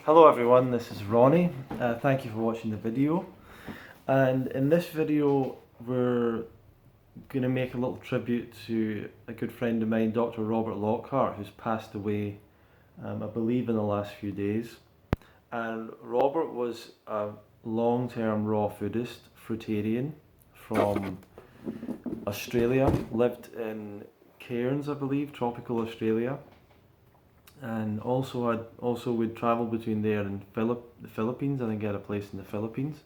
Hello everyone, this is Ronnie. Thank you for watching the video. And in this video we're going to make a little tribute to a good friend of mine, Dr Robert Lockhart, who's passed away, I believe in the last few days. And Robert was a long-term raw foodist, fruitarian from Australia, lived in Cairns, I believe, tropical Australia. And also would travel between there and the Philippines. I think he had a place in the Philippines.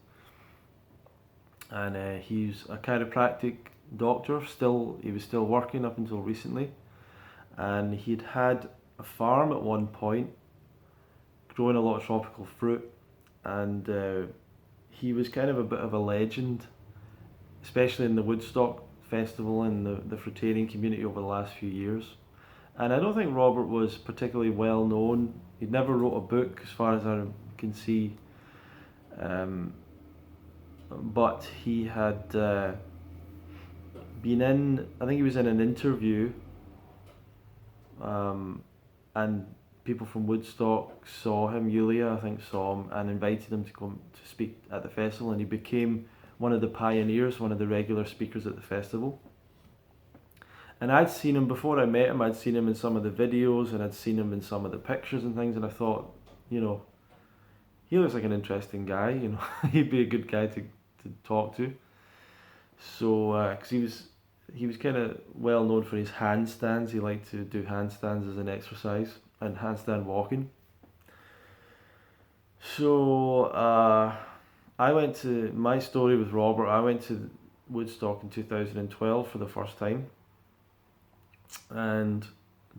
And he's a chiropractic doctor. He was still working up until recently. And he'd had a farm at one point, growing a lot of tropical fruit. And he was kind of a bit of a legend, especially in the Woodstock Festival and the fruitarian community over the last few years. And I don't think Robert was particularly well known. He never wrote a book, as far as I can see. But he had been in, I think he was in an interview, and people from Woodstock saw him, Yulia I think saw him, and invited him to come to speak at the festival, and he became one of the pioneers, one of the regular speakers at the festival. And I'd seen him, before I met him, I'd seen him in some of the videos and I'd seen him in some of the pictures and things, and I thought, you know, he looks like an interesting guy, you know, he'd be a good guy to talk to. So, because he was kind of well known for his handstands. He liked to do handstands as an exercise and handstand walking. So, I went to, my story with Robert, I went to Woodstock in 2012 for the first time. And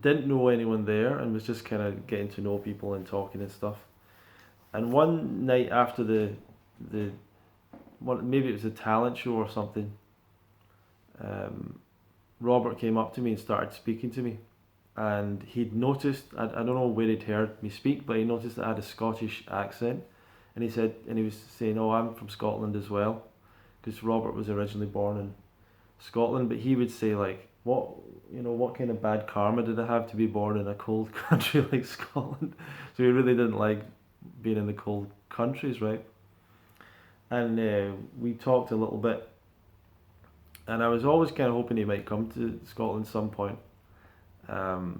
didn't know anyone there, and was just kind of getting to know people and talking and stuff. And one night after maybe it was a talent show or something, Robert came up to me and started speaking to me. And he'd noticed, I don't know where he'd heard me speak, but he noticed that I had a Scottish accent. And he was saying, "Oh, I'm from Scotland as well," because Robert was originally born in Scotland. But he would say, like, what kind of bad karma did I have to be born in a cold country like Scotland? So he really didn't like being in the cold countries, right? And we talked a little bit, and I was always kind of hoping he might come to Scotland some point. But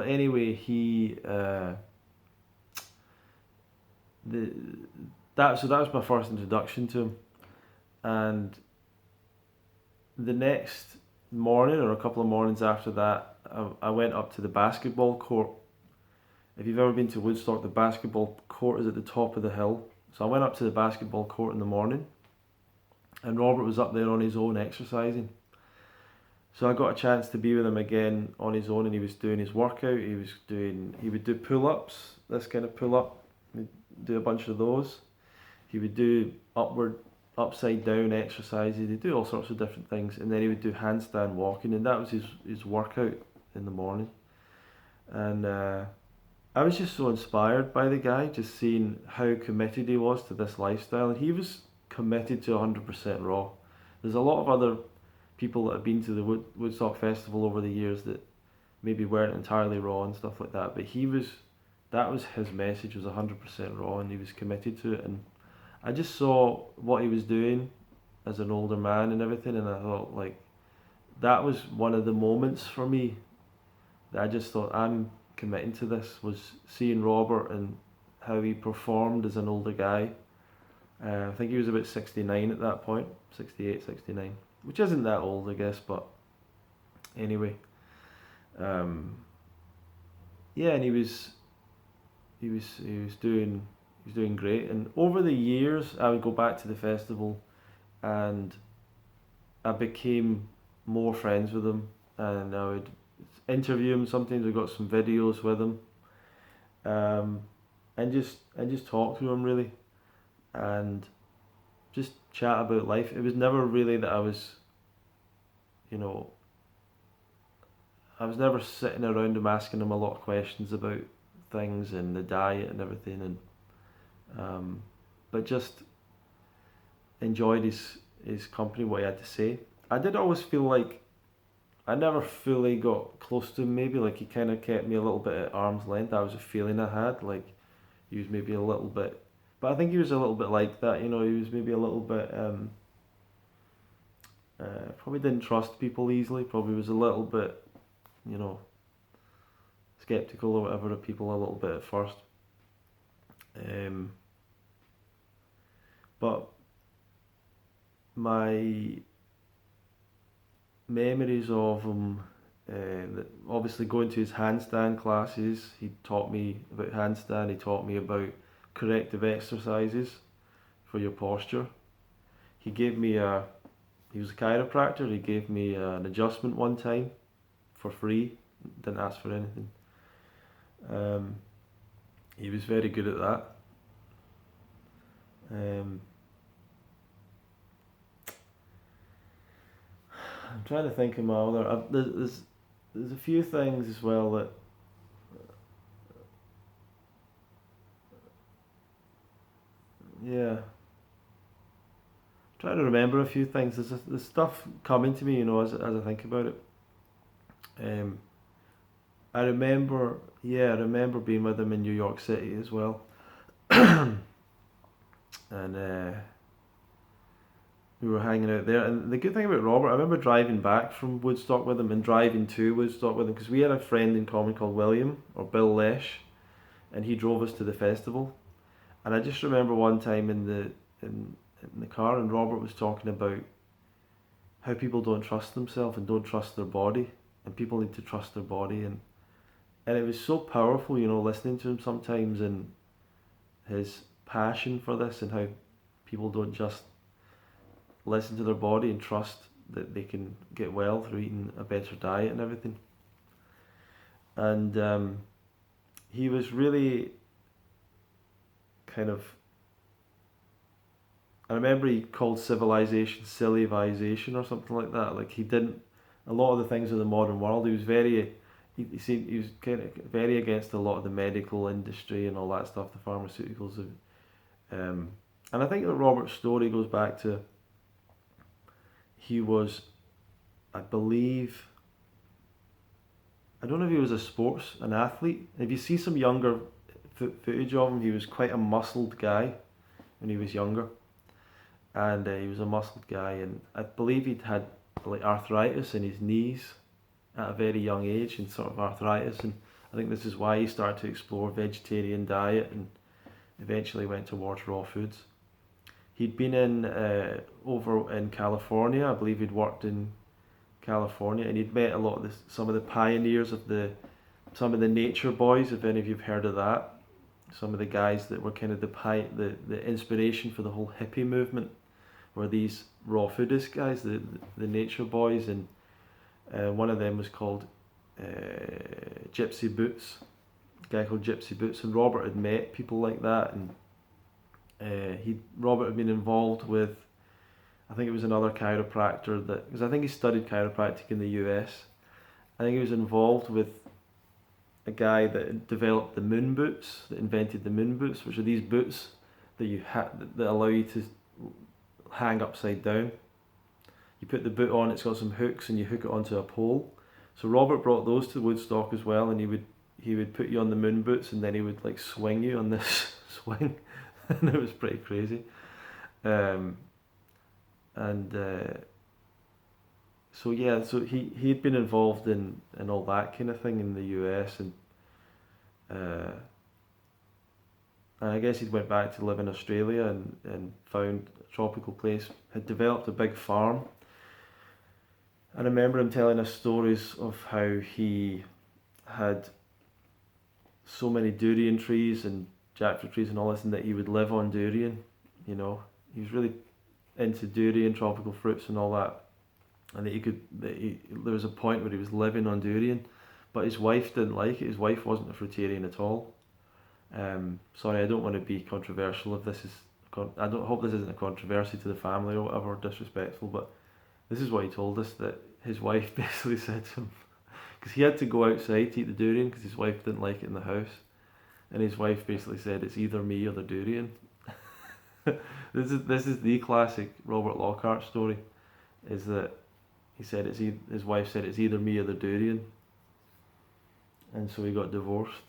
anyway, that was my first introduction to him. And the next morning, or a couple of mornings after that, I went up to the basketball court. If you've ever been to Woodstock, the basketball court is at the top of the hill. So I went up to the basketball court in the morning, and Robert was up there on his own exercising. So I got a chance to be with him again on his own, and he was doing his workout. He would do pull-ups, this kind of pull-up. He'd do a bunch of those. He would do upside down exercises. He'd do all sorts of different things, and then he would do handstand walking, and that was his workout in the morning. And I was just so inspired by the guy, just seeing how committed he was to this lifestyle. And he was committed to 100% raw. There's a lot of other people that have been to the Woodstock Festival over the years that maybe weren't entirely raw and stuff like that, but that was his message, was 100% raw, and he was committed to it. And I just saw what he was doing as an older man and everything, and I thought, like, that was one of the moments for me that I just thought, I'm committing to this, was seeing Robert and how he performed as an older guy. I think he was about 69 at that point, 68, 69, which isn't that old, I guess, but anyway. Yeah, and he was doing great. And over the years, I would go back to the festival, and I became more friends with him, and I would interview him. Sometimes I got some videos with him, and just talk to him, really, and just chat about life. It was never really that I was never sitting around him asking him a lot of questions about things and the diet and everything, and but just enjoyed his company, what he had to say. I did always feel like I never fully got close to him, maybe, like he kind of kept me a little bit at arm's length. That was a feeling I had, like he was maybe a little bit, but I think he was a little bit like that, you know, he was maybe a little bit, probably didn't trust people easily, probably was a little bit, you know, skeptical or whatever of people a little bit at first. But my memories of him, obviously going to his handstand classes, he taught me about handstand, he taught me about corrective exercises for your posture. He was a chiropractor, he gave me an adjustment one time for free, didn't ask for anything. He was very good at that. I'm trying to think of my other. There's a few things as well that yeah. Trying to remember a few things. There's stuff coming to me, you know, as I think about it. Um, I remember being with him in New York City as well, and we were hanging out there. And the good thing about Robert, I remember driving back from Woodstock with him and driving to Woodstock with him because we had a friend in common called William or Bill Lesh, and he drove us to the festival. And I just remember one time in the car, and Robert was talking about how people don't trust themselves and don't trust their body, and people need to trust their body, and it was so powerful, you know, listening to him sometimes and his passion for this and how people don't just listen to their body and trust that they can get well through eating a better diet and everything. And he was really kind of, I remember he called civilization civilization or something like that. Like he didn't, a lot of the things of the modern world, he was very, he was kind of very against a lot of the medical industry and all that stuff, the pharmaceuticals. And I think that Robert's story goes back to, he was, I believe, I don't know if he was an athlete. If you see some younger footage of him, he was quite a muscled guy when he was younger. And he was a muscled guy, and I believe he'd had like arthritis in his knees at a very young age, and sort of arthritis, and I think this is why he started to explore vegetarian diet and eventually went towards raw foods. He'd been in over in California, I believe he'd worked in California, and he'd met a lot of some of the pioneers of some of the nature boys, if any of you've heard of that. Some of the guys that were kind of the inspiration for the whole hippie movement were these raw foodist guys, the nature boys, and one of them was called Gypsy Boots, a guy called Gypsy Boots, and Robert had met people like that, and Robert had been involved with, I think it was another chiropractor because I think he studied chiropractic in the US. I think he was involved with a guy that developed the moon boots, that invented the moon boots, which are these boots that that allow you to hang upside down. You put the boot on, it's got some hooks, and you hook it onto a pole. So Robert brought those to Woodstock as well, and he would put you on the moon boots, and then he would like swing you on this swing, and it was pretty crazy. So yeah, so he'd been involved in all that kind of thing in the US, and I guess he'd went back to live in Australia and found a tropical place, had developed a big farm. I remember him telling us stories of how he had so many durian trees and jackfruit trees and all this, and that he would live on durian, you know. He was really into durian, tropical fruits and all that. And there was a point where he was living on durian, but his wife didn't like it. His wife wasn't a fruitarian at all. Sorry, I don't want to be controversial. I don't hope this isn't a controversy to the family or whatever, or disrespectful, but this is what he told us, that his wife basically said to him, because he had to go outside to eat the durian because his wife didn't like it in the house, and his wife basically said, "It's either me or the durian." This is the classic Robert Lockhart story, is that he said his wife said, "It's either me or the durian," and so he got divorced.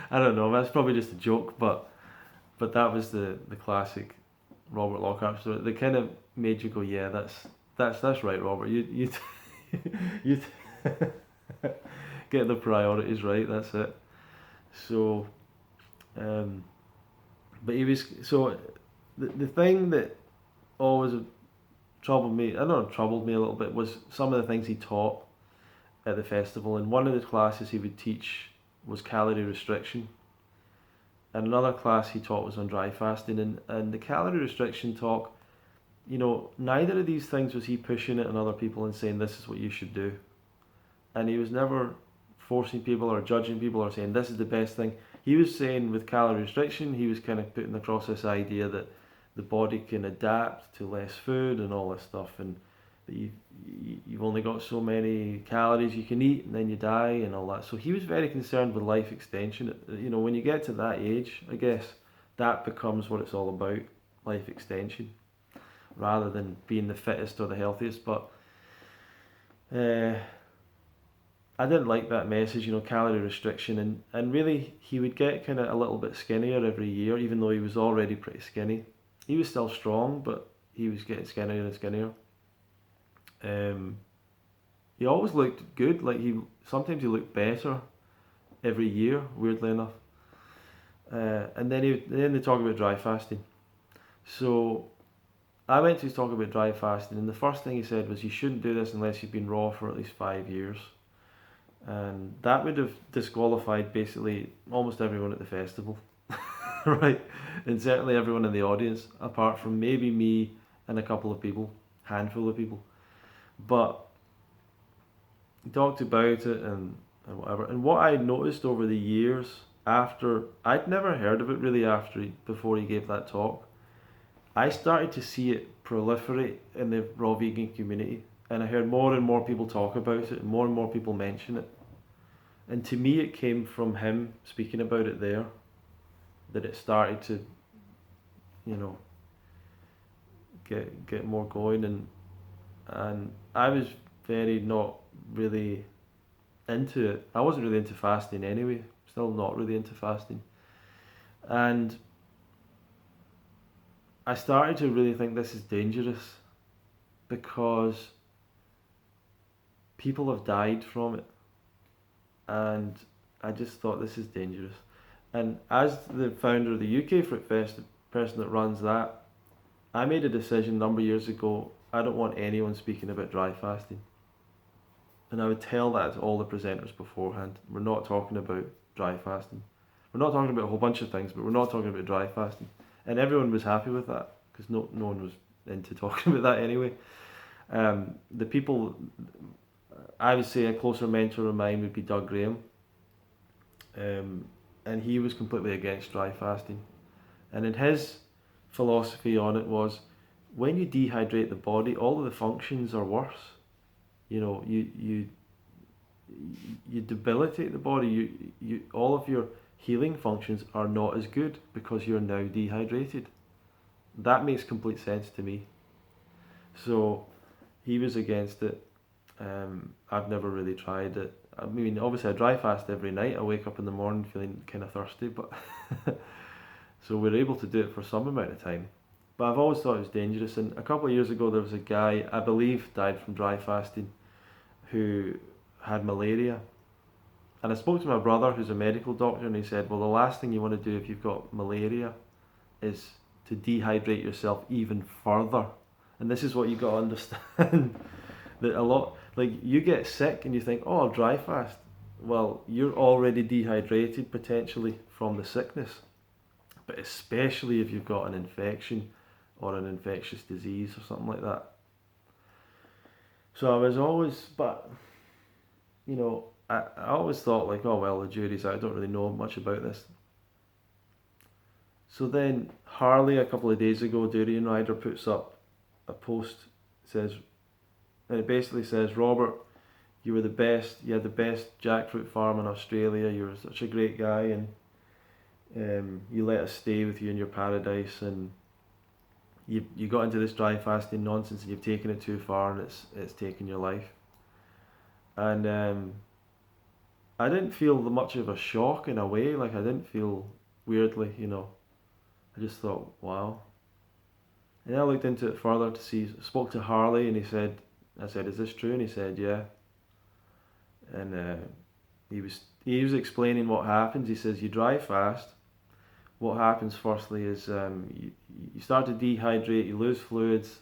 I don't know. That's probably just a joke, but that was the classic Robert Lockhart story. They kind of made you go, yeah, that's right, Robert. You get the priorities right. That's it. So, um, but he was so the thing that always troubled me. I don't know, troubled me a little bit was some of the things he taught at the festival. And one of the classes he would teach was calorie restriction, and another class he taught was on dry fasting. And the calorie restriction talk, neither of these things was he pushing it on other people and saying this is what you should do. And he was never forcing people or judging people or saying this is the best thing. He was saying with calorie restriction, he was kind of putting across this idea that the body can adapt to less food and all this stuff, and that you've only got so many calories you can eat and then you die and all that. So he was very concerned with life extension. When you get to that age, I guess that becomes what it's all about, life extension, rather than being the fittest or the healthiest. But I didn't like that message, calorie restriction, and really he would get kind of a little bit skinnier every year, even though he was already pretty skinny. He was still strong, but he was getting skinnier and skinnier. He always looked good. Like sometimes he looked better every year, weirdly enough. And then they talk about dry fasting. So I went to his talk about dry fasting, and the first thing he said was you shouldn't do this unless you've been raw for at least 5 years. And that would have disqualified basically almost everyone at the festival, right? And certainly everyone in the audience, apart from maybe me and a couple of people, handful of people. But he talked about it and whatever. And what I noticed over the years after, I'd never heard of it really before he gave that talk. I started to see it proliferate in the raw vegan community, and I heard more and more people talk about it, and more people mention it. And to me, it came from him speaking about it there, that it started to, get more going, and I was very not really into it. I wasn't really into fasting anyway. Still not really into fasting, and I started to really think this is dangerous because people have died from it, and I just thought this is dangerous. And as the founder of the UK Fruit Fest, the person that runs that, I made a decision a number of years ago, I don't want anyone speaking about dry fasting. And I would tell that to all the presenters beforehand. We're not talking about dry fasting. We're not talking about a whole bunch of things, but we're not talking about dry fasting. And everyone was happy with that, because no one was into talking about that anyway. The people, I would say a closer mentor of mine would be Doug Graham. And he was completely against dry fasting. And in his philosophy on it was, when you dehydrate the body, all of the functions are worse. You debilitate the body. You all of your healing functions are not as good because you're now dehydrated. That makes complete sense to me. So he was against it. I've never really tried it. I mean, obviously I dry fast every night. I wake up in the morning feeling kind of thirsty, but so we're able to do it for some amount of time. But I've always thought it was dangerous. And a couple of years ago there was a guy, I believe, died from dry fasting, who had malaria. And I spoke to my brother, who's a medical doctor, and he said, well, the last thing you want to do if you've got malaria is to dehydrate yourself even further. And this is what you got to understand. That a lot, like, you get sick and you think, oh, I'll dry fast. Well, you're already dehydrated potentially from the sickness. But especially if you've got an infection or an infectious disease or something like that. So I was always, I always thought like, oh well, the jury's out, I don't really know much about this. So then Harley, a couple of days ago, Durian Rider, puts up a post, and it basically says, Robert, you were the best, you had the best jackfruit farm in Australia, you were such a great guy, and you let us stay with you in your paradise, and you got into this dry fasting nonsense and you've taken it too far, and it's taken your life. And I didn't feel much of a shock in a way. Like I didn't feel weirdly, you know. I just thought, wow. And then I looked into it further to see. Spoke to Harley, and I said, is this true? And he said, yeah. And he was explaining what happens. He says you drive fast. What happens firstly is you start to dehydrate, you lose fluids,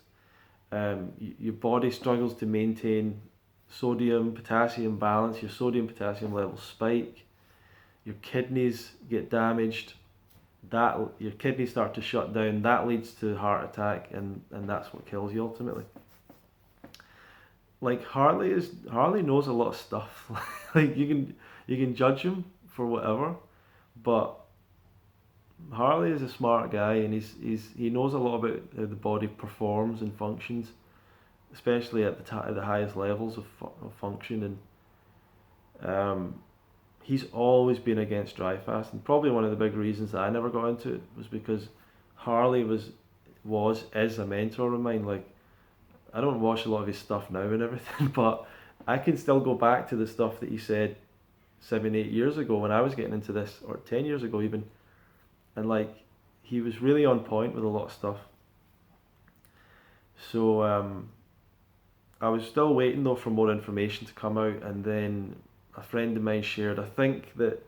your body struggles to maintain sodium potassium balance, your sodium potassium levels spike, your kidneys get damaged, that your kidneys start to shut down, that leads to heart attack, and that's what kills you ultimately. Like Harley knows a lot of stuff. Like you can judge him for whatever, but Harley is a smart guy, and he knows a lot about how the body performs and functions, especially at the highest levels of function. And he's always been against dry fasting. Probably one of the big reasons that I never got into it was because Harley is a mentor of mine. Like I don't watch a lot of his stuff now and everything, but I can still go back to the stuff that he said 7, 8 years ago when I was getting into this, or 10 years ago even. And like he was really on point with a lot of stuff. So I was still waiting though for more information to come out, and then a friend of mine shared. I think that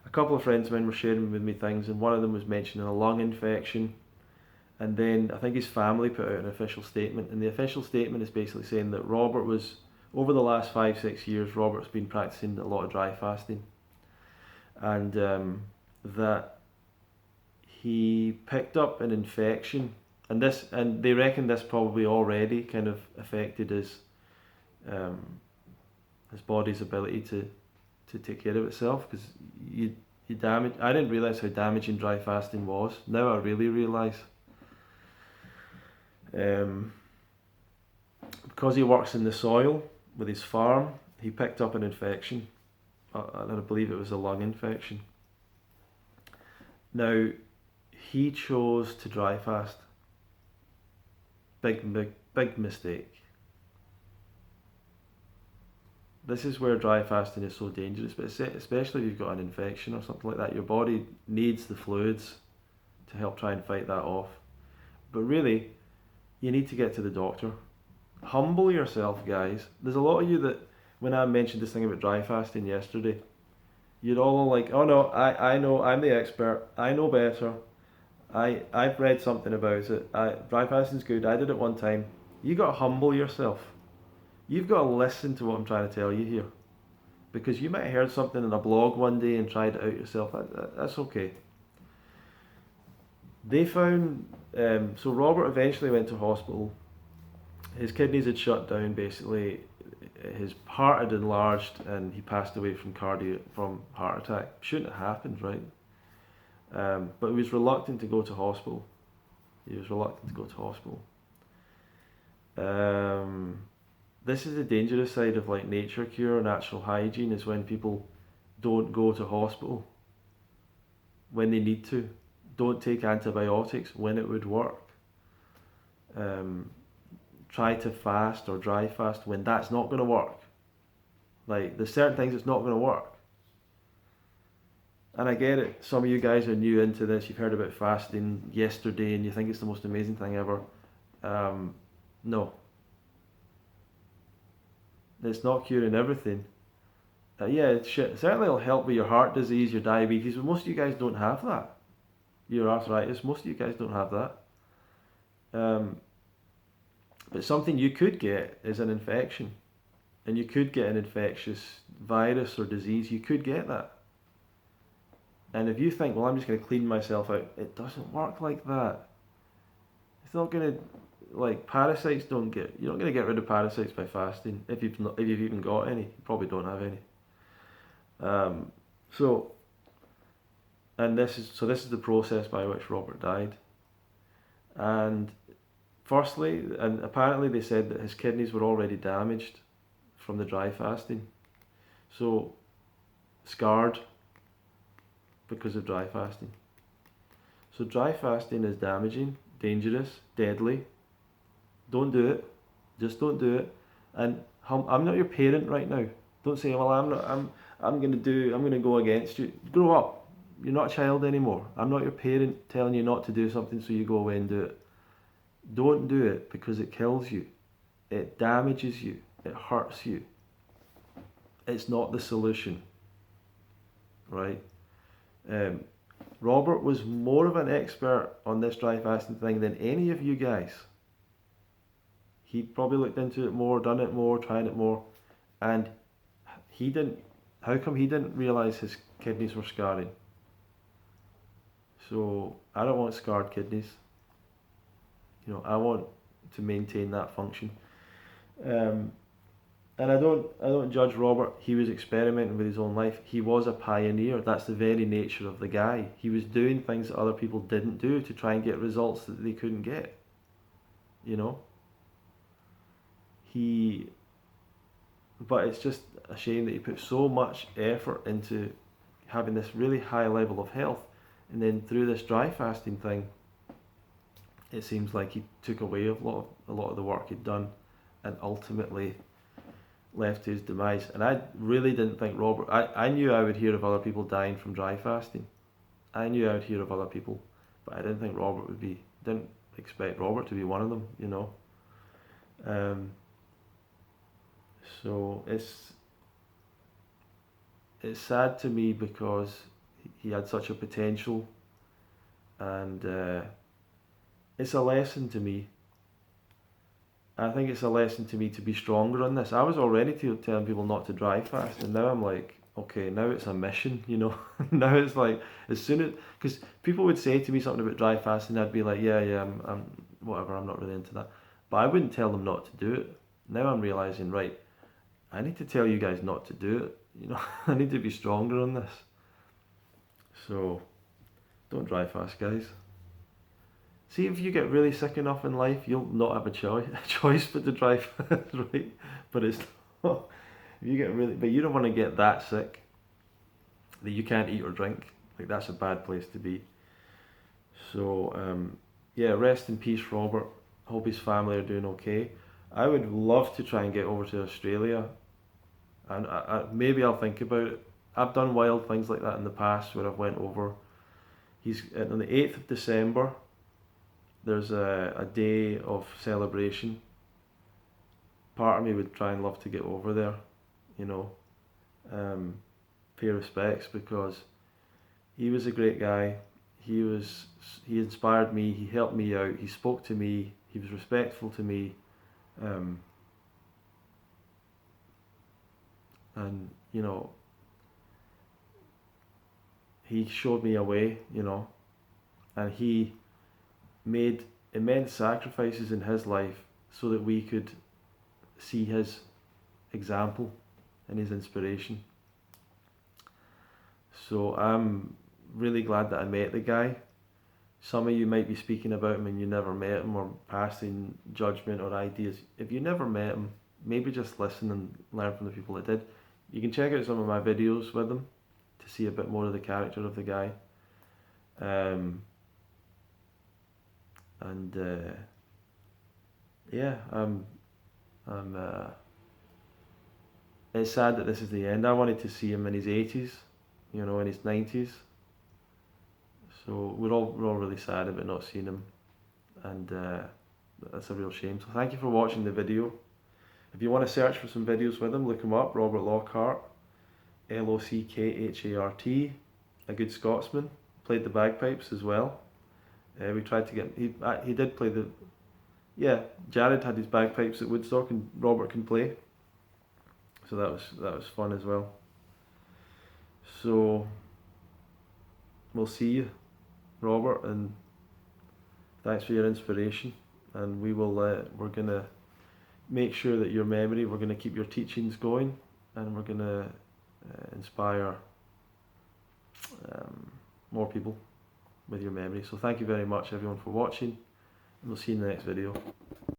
a couple of friends of mine were sharing with me things, and one of them was mentioning a lung infection. And then I think his family put out an official statement, and the official statement is basically saying that Robert was, over the last 5, 6 years, Robert's been practicing a lot of dry fasting, and that he picked up an infection, and they reckon this probably already kind of affected his body's ability to take care of itself, because you damage. I didn't realize how damaging dry fasting was. Now I really realize. Because he works in the soil with his farm, he picked up an infection, and I believe it was a lung infection. Now, he chose to dry fast. Big mistake. This is where dry fasting is so dangerous, but especially if you've got an infection or something like that, your body needs the fluids to help try and fight that off. But really, you need to get to the doctor. Humble yourself, guys. There's a lot of you that, when I mentioned this thing about dry fasting yesterday, you're all like, oh no, I know, I'm the expert, I know better, I've read something about it, dry fasting's good, I did it one time. You got to humble yourself. You've got to listen to what I'm trying to tell you here. Because you might have heard something in a blog one day and tried it out yourself. That's okay. They found, so Robert eventually went to hospital. His kidneys had shut down basically. His heart had enlarged, and he passed away from heart attack. Shouldn't have happened, right? But he was reluctant to go to hospital. This is the dangerous side of like nature cure, natural hygiene, is when people don't go to hospital when they need to. Don't take antibiotics when it would work. Try to fast or dry fast when that's not going to work. Like, there's certain things that's not going to work. And I get it, some of you guys are new into this, you've heard about fasting yesterday and you think it's the most amazing thing ever. No. It's not curing everything. Yeah, it certainly will help with your heart disease, your diabetes, but most of you guys don't have that. Your arthritis, most of you guys don't have that. But something you could get is an infection. And you could get an infectious virus or disease, you could get that. And if you think, well, I'm just going to clean myself out, it doesn't work like that. It's not going to, like, parasites you're not going to get rid of parasites by fasting, if you've even got any. You probably don't have any. This is the process by which Robert died. And firstly, and apparently they said that his kidneys were already damaged from the dry fasting. So, scarred because of dry fasting. So dry fasting is damaging, dangerous, deadly. Don't do it. Just don't do it. And I'm not your parent right now. Don't say, well, I'm going to go against you. Grow up. You're not a child anymore. I'm not your parent telling you not to do something so you go away and do it. Don't do it because it kills you. It damages you. It hurts you. It's not the solution, right? Robert was more of an expert on this dry fasting thing than any of you guys. He probably looked into it more, done it more, tried it more, and he didn't. How come he didn't realize his kidneys were scarring? So I don't want scarred kidneys. You know, I want to maintain that function. And I don't judge Robert. He was experimenting with his own life. He was a pioneer. That's the very nature of the guy. He was doing things that other people didn't do to try and get results that they couldn't get. You know? But it's just a shame that he put so much effort into having this really high level of health, and then through this dry fasting thing, it seems like he took away a lot of the work he'd done, and ultimately left to his demise. And I really didn't think Robert. I knew I would hear of other people dying from dry fasting. I knew I would hear of other people, but I didn't think Robert would be. Didn't expect Robert to be one of them. You know. So it's sad to me because he had such a potential, and it's a lesson to me. I think it's a lesson to me to be stronger on this. I was already telling people not to dry fast, and now I'm like, okay, now it's a mission, you know. Now it's like, as soon as, because people would say to me something about dry fasting, I'd be like, yeah, I'm whatever, I'm not really into that. But I wouldn't tell them not to do it. Now I'm realizing, right, I need to tell you guys not to do it. You know, I need to be stronger on this. So, don't dry fast, guys. See, if you get really sick enough in life, you'll not have a choice but to dry fast, right? But it's not. If you get really, but you don't want to get that sick that you can't eat or drink. Like, that's a bad place to be. So, yeah, rest in peace, Robert. Hope his family are doing okay. I would love to try and get over to Australia, and maybe I'll think about it. I've done wild things like that in the past where I've went over. He's on the 8th of December. There's a day of celebration. Part of me would try and love to get over there, you know, pay respects, because he was a great guy. He inspired me. He helped me out. He spoke to me. He was respectful to me. And, you know, he showed me a way, you know, and he made immense sacrifices in his life so that we could see his example and his inspiration. So I'm really glad that I met the guy. Some of you might be speaking about him and you never met him, or passing judgment or ideas. If you never met him, maybe just listen and learn from the people that did. You can check out some of my videos with him to see a bit more of the character of the guy. Yeah, it's sad that this is the end. I wanted to see him in his 80s, you know, in his 90s. So we're all really sad about not seeing him, and that's a real shame. So thank you for watching the video. If you want to search for some videos with him, look him up, Robert Lockhart, Lockhart, a good Scotsman, played the bagpipes as well. We tried to get, he did play the, yeah, Jared had his bagpipes at Woodstock and Robert can play. So that was fun as well. So we'll see you, Robert, and thanks for your inspiration. And we will, we're gonna make sure that your memory, we're gonna keep your teachings going, and we're gonna inspire more people with your memory. So thank you very much everyone for watching, and we'll see you in the next video.